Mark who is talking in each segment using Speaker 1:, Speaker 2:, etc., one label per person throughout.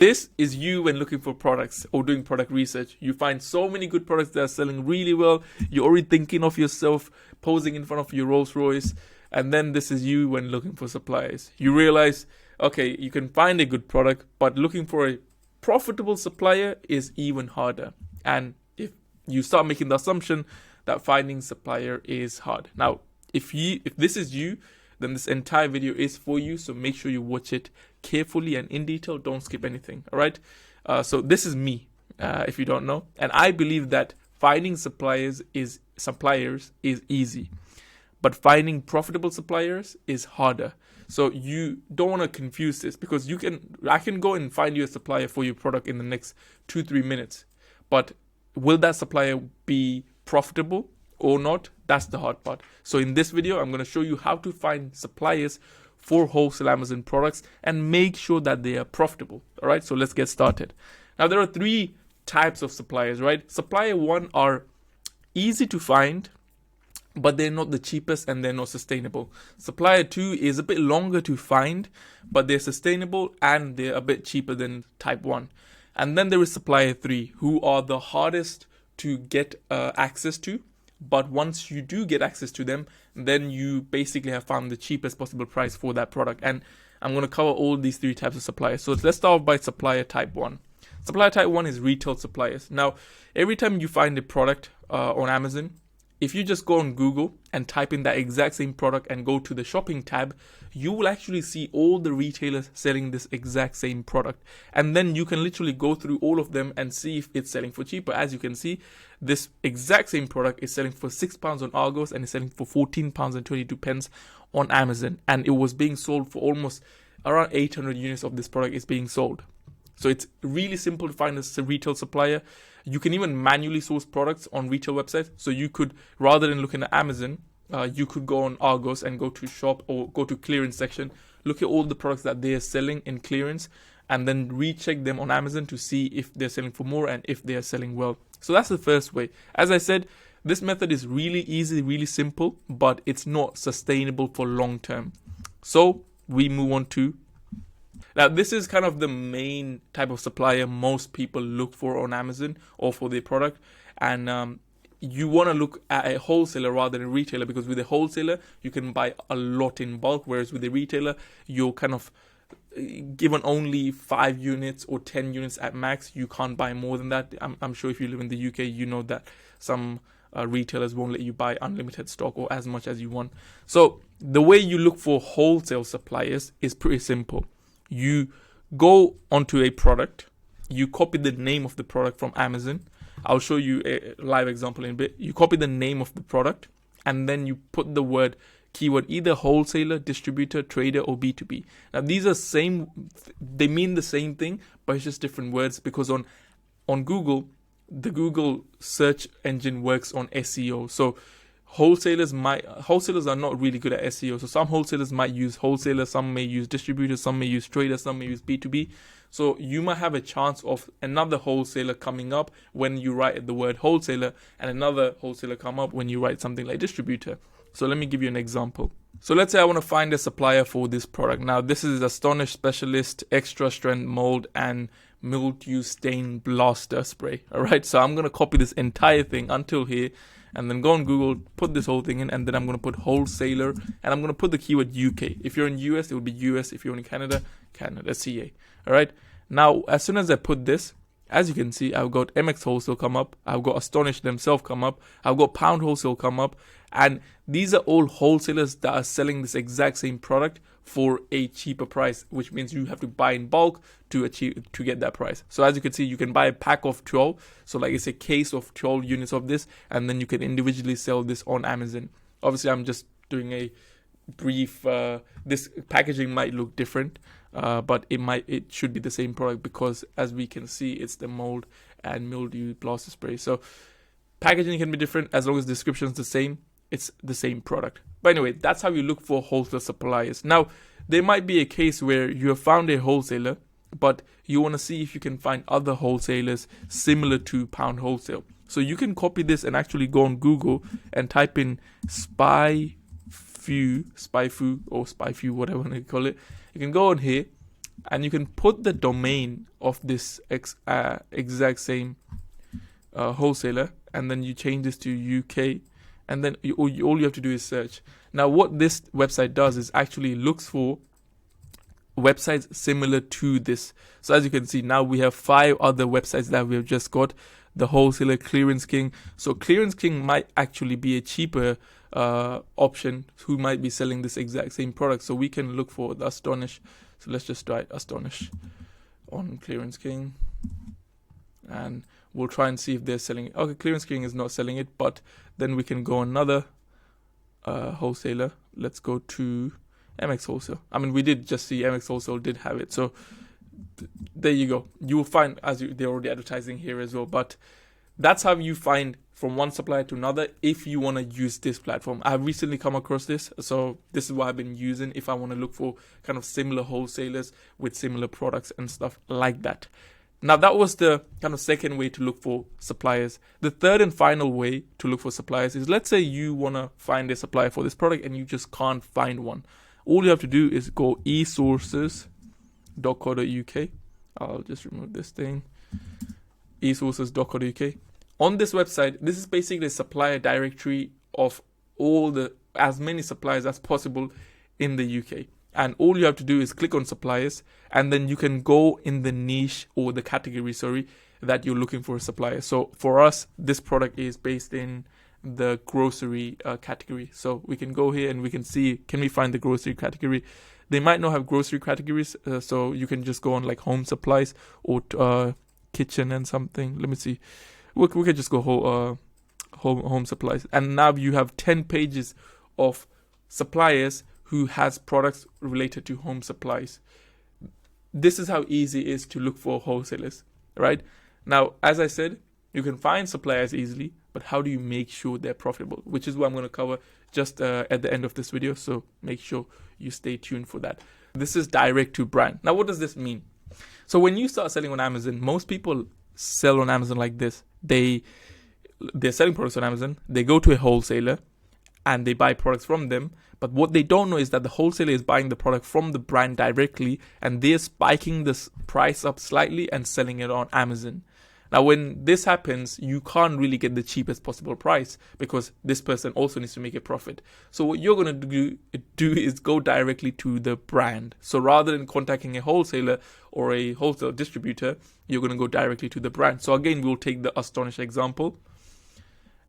Speaker 1: This is you when looking for products or doing product research. You find so many good products that are selling really well. You're already thinking of yourself posing in front of your Rolls Royce. And then this is you when looking for suppliers. You realize, okay, you can find a good product, but looking for a profitable supplier is even harder. And if you start making the assumption that finding supplier is hard. Now, if this is you, then this entire video is for you. So make sure you watch it carefully and in detail. Don't skip anything. All right. So this is me, if you don't know. And I believe that finding suppliers is easy, but finding profitable suppliers is harder. So you don't want to confuse this, because I can go and find you a supplier for your product in the next 2-3 minutes. But will that supplier be profitable or not? That's the hard part. So in this video, I'm going to show you how to find suppliers for wholesale Amazon products and make sure that they are profitable. All right, so let's get started. Now, there are 3 types of suppliers, right? Supplier 1 are easy to find, but they're not the cheapest and they're not sustainable. Supplier 2 is a bit longer to find, but they're sustainable and they're a bit cheaper than type 1. And then there is supplier 3, who are the hardest to get access to. But once you do get access to them, then you basically have found the cheapest possible price for that product. And I'm going to cover all these 3 types of suppliers. So let's start off by supplier type 1. Supplier type 1 is retail suppliers. Now, every time you find a product on Amazon, if you just go on Google and type in that exact same product and go to the shopping tab, you will actually see all the retailers selling this exact same product. And then you can literally go through all of them and see if it's selling for cheaper. As you can see, this exact same product is selling for £6 on Argos and is selling for £14.22 on Amazon. And it was being sold for almost around 800 units of this product is being sold. So it's really simple to find a retail supplier. You can even manually source products on retail websites. So you could, rather than looking at Amazon, you could go on Argos and go to shop or go to clearance section, look at all the products that they are selling in clearance, and then recheck them on Amazon to see if they're selling for more and if they are selling well. So that's the first way. As I said, this method is really easy, really simple, but it's not sustainable for long term. So we move on to now, this is kind of the main type of supplier most people look for on Amazon or for their product. And you want to look at a wholesaler rather than a retailer, because with a wholesaler, you can buy a lot in bulk, whereas with a retailer, you're kind of given only 5 units or 10 units at max. You can't buy more than that. I'm sure if you live in the UK, you know that some retailers won't let you buy unlimited stock or as much as you want. So the way you look for wholesale suppliers is pretty simple. You go onto a product, you copy the name of the product from Amazon. I'll show you a live example in a bit. You copy the name of the product, and then you put the keyword, either wholesaler, distributor, trader, or B2B. Now, these are they mean the same thing, but it's just different words, because on Google, the Google search engine works on SEO. So wholesalers are not really good at SEO. So some wholesalers might use wholesaler, some may use distributor, some may use trader, some may use B2B. So you might have a chance of another wholesaler coming up when you write the word wholesaler, and another wholesaler come up when you write something like distributor. So let me give you an example. So let's say I want to find a supplier for this product. Now, this is Astonish Specialist Extra Strength Mold and Mildew Stain Blaster Spray. All right, so I'm going to copy this entire thing until here, and then go on Google, put this whole thing in, and then I'm going to put wholesaler, and I'm going to put the keyword UK. If you're in US, it will be US. If you're in Canada, Canada, CA. All right. Now, as soon as I put this, as you can see, I've got MX Wholesale come up. I've got Astonish themselves come up. I've got Pound Wholesale come up. And these are all wholesalers that are selling this exact same product for a cheaper price, which means you have to buy in bulk to get that price. So as you can see, you can buy a pack of 12. So like it's a case of 12 units of this, and then you can individually sell this on Amazon. Obviously, I'm just doing a brief, this packaging might look different, but it should be the same product, because as we can see, it's the mold and mildew blaster spray. So packaging can be different, as long as the description is the same. It's the same product. But anyway, that's how you look for wholesale suppliers. Now, there might be a case where you have found a wholesaler, but you want to see if you can find other wholesalers similar to Pound Wholesale. So you can copy this and actually go on Google and type in SpyFu, or SpyFu, whatever you call it. You can go on here, and you can put the domain of this exact same wholesaler, and then you change this to UK, and then all you have to do is search. Now what this website does is actually looks for websites similar to this. So as you can see, now we have 5 other websites that we have just got. The wholesaler, Clearance King. So Clearance King might actually be a cheaper option who might be selling this exact same product. So we can look for the Astonish. So let's just try Astonish on Clearance King, and we'll try and see if they're selling it. Okay, Clearance King is not selling it, but then we can go another wholesaler. Let's go to MX Wholesale. I mean, we did just see MX Wholesale did have it. So there you go. You will find, they're already advertising here as well. But that's how you find from one supplier to another if you want to use this platform. I've recently come across this, so this is what I've been using if I want to look for kind of similar wholesalers with similar products and stuff like that. Now that was the kind of second way to look for suppliers. The third and final way to look for suppliers is, let's say you want to find a supplier for this product and you just can't find one. All you have to do is go esources.co.uk. I'll just remove this thing. esources.co.uk. On this website, this is basically a supplier directory of as many suppliers as possible in the UK. And all you have to do is click on suppliers, and then you can go in the niche or the category, that you're looking for a supplier. So for us, this product is based in the grocery category. So we can go here and we can see, can we find the grocery category? They might not have grocery categories, so you can just go on like home supplies or kitchen and something. Let me see. We could just go home supplies, and now you have 10 pages of suppliers who has products related to home supplies. This is how easy it is to look for wholesalers, right? Now, as I said, you can find suppliers easily, but how do you make sure they're profitable? Which is what I'm going to cover just at the end of this video. So make sure you stay tuned for that. This is direct to brand. Now, what does this mean? So when you start selling on Amazon, most people sell on Amazon like this. They're selling products on Amazon. They go to a wholesaler and they buy products from them. But what they don't know is that the wholesaler is buying the product from the brand directly, and they're spiking this price up slightly and selling it on Amazon. Now, when this happens, you can't really get the cheapest possible price because this person also needs to make a profit. So what you're going to do is go directly to the brand. So rather than contacting a wholesaler or a wholesale distributor, you're going to go directly to the brand. So again, we'll take the Astonish example.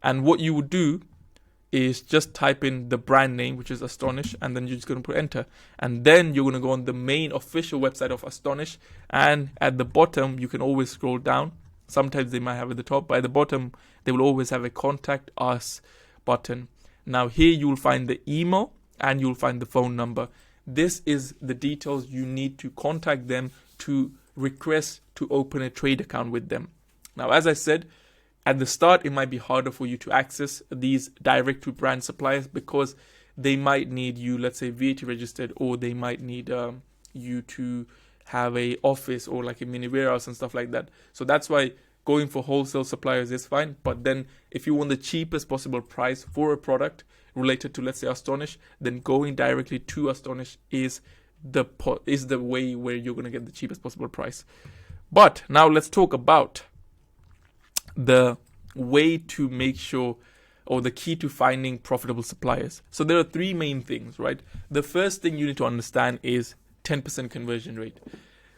Speaker 1: And what you would do is just type in the brand name, which is Astonish, and then you're just going to put enter. And then you're going to go on the main official website of Astonish. And at the bottom, you can always scroll down. Sometimes they might have at the top, but at the bottom, they will always have a contact us button. Now here you'll find the email and you'll find the phone number. This is the details you need to contact them to request to open a trade account with them. Now, as I said, at the start, it might be harder for you to access these direct to brand suppliers because they might need you, let's say, VAT registered, or they might need you to have a office or like a mini warehouse and stuff like that. So that's why going for wholesale suppliers is fine. But then if you want the cheapest possible price for a product related to, let's say, Astonish, then going directly to Astonish is the way where you're going to get the cheapest possible price. But now let's talk about the way to make sure, or the key to finding profitable suppliers. So there are 3 main things, right? The first thing you need to understand is 10% conversion rate.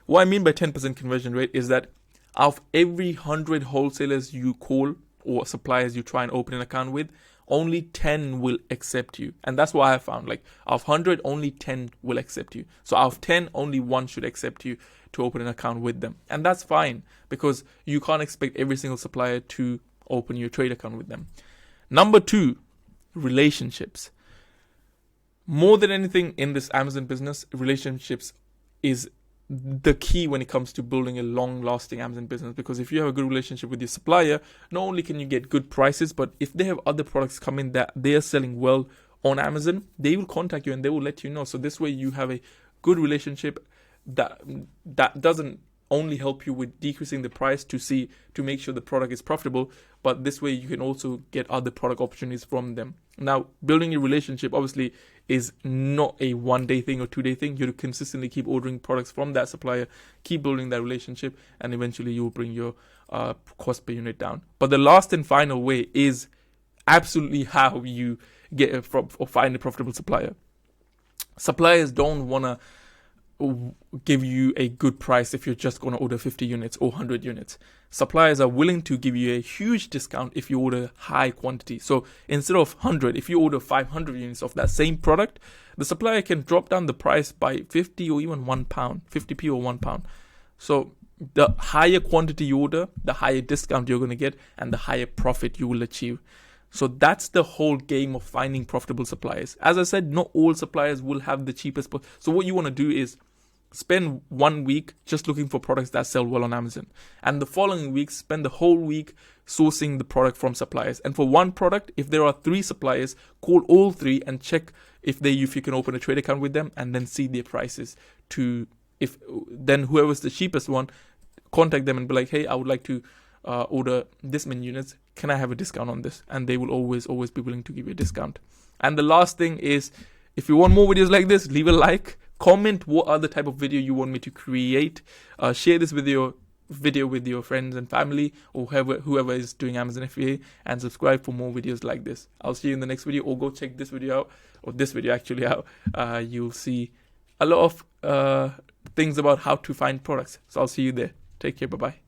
Speaker 1: What I mean by 10% conversion rate is that out of every 100 wholesalers you call or suppliers you try and open an account with, only 10 will accept you. And that's what I found. Like, out of 100, only 10 will accept you. So out of 10, only 1 should accept you to open an account with them. And that's fine because you can't expect every single supplier to open your trade account with them. Number 2, relationships. More than anything in this Amazon business, relationships is the key when it comes to building a long-lasting Amazon business. Because if you have a good relationship with your supplier, not only can you get good prices, but if they have other products coming that they are selling well on Amazon, they will contact you and they will let you know. So this way you have a good relationship that doesn't only help you with decreasing the price to make sure the product is profitable, but this way you can also get other product opportunities from them. Now, building a relationship obviously is not a 1-day thing or 2-day thing. You consistently keep ordering products from that supplier, keep building that relationship, and eventually you will bring your cost per unit down. But the last and final way is absolutely how you get or find a profitable supplier. Suppliers don't want to give you a good price if you're just going to order 50 units or 100 units. Suppliers are willing to give you a huge discount if you order high quantity. So instead of 100, if you order 500 units of that same product, the supplier can drop down the price by 50 or even £1, 50p or £1. So the higher quantity you order, the higher discount you're going to get and the higher profit you will achieve. So that's the whole game of finding profitable suppliers. As I said, not all suppliers will have the cheapest. So what you want to do is spend 1 week just looking for products that sell well on Amazon. And the following week, spend the whole week sourcing the product from suppliers. And for one product, if there are 3 suppliers, call all 3 and check if you can open a trade account with them and then see their prices. Then whoever's the cheapest one, contact them and be like, hey, I would like to order this many units. Can I have a discount on this? And they will always be willing to give you a discount. And the last thing is, if you want more videos like this, leave a like, comment what other type of video you want me to create, share this video with your friends and family or whoever is doing Amazon FBA, and subscribe for more videos like this. I'll see you in the next video, or go check this video out, or this video actually out. You'll see a lot of things about how to find products. So I'll see you there. Take care. Bye-bye.